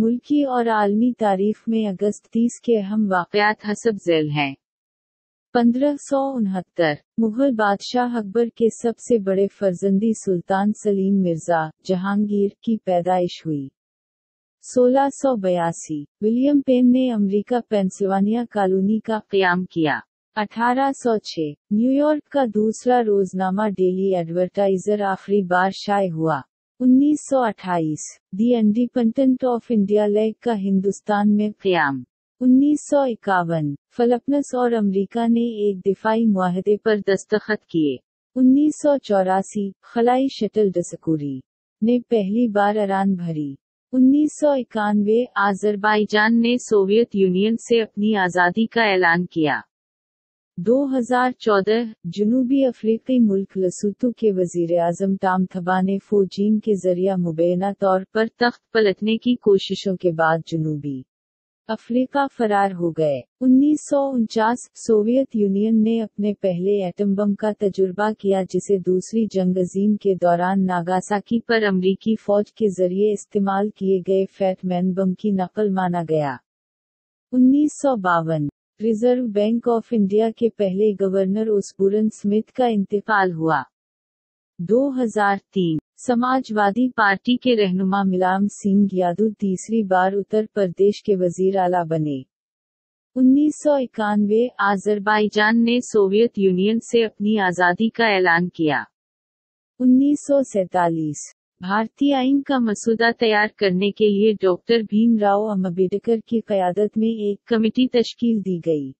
ملکی اور عالمی تاریخ میں اگست 30 کے اہم واقعات حسب ذیل ہیں۔ 1569 مغل بادشاہ اکبر کے سب سے بڑے فرزندی سلطان سلیم مرزا جہانگیر کی پیدائش ہوئی۔ 1682 ولیم پین نے امریکہ پینسلوانیا کالونی کا قیام کیا۔ 1806 نیو یارک کا دوسرا روزنامہ ڈیلی ایڈورٹائزر آخری بار شائع ہوا۔ 1928 the independent of India league کا ہندوستان میں قیام۔ 1951 فلپائنس اور امریکہ نے ایک دفاعی معاہدے پر دستخط کیے۔ 1984 خلائی شٹل ڈسکوری نے پہلی بار اڑان بھری۔ 1991 آذربائیجان نے سوویت یونین سے اپنی آزادی کا اعلان کیا۔ 2014 جنوبی افریقی ملک لسوتو کے وزیر اعظم ٹام تھبا نے فوجین کے ذریعہ مبینہ طور پر تخت پلٹنے کی کوششوں کے بعد جنوبی افریقہ فرار ہو گئے۔ 1949 سوویت یونین نے اپنے پہلے ایٹم بم کا تجربہ کیا جسے دوسری جنگ عظیم کے دوران ناگاساکی پر امریکی فوج کے ذریعے استعمال کیے گئے فیٹ مین بم کی نقل مانا گیا۔ 1952 ریزرو بینک آف انڈیا کے پہلے گورنر اوسبورن سمتھ کا انتقال ہوا۔ 2003 سماج وادی پارٹی کے رہنما ملائم سنگھ یادو تیسری بار اتر پردیش کے وزیر اعلیٰ بنے۔ 1991 آذربائیجان نے سوویت یونین سے اپنی آزادی کا اعلان کیا۔ 1947 بھارتی آئین کا مسودہ تیار کرنے کے لیے ڈاکٹر بھیم راؤ امبیڈکر کی قیادت میں ایک کمیٹی تشکیل دی گئی۔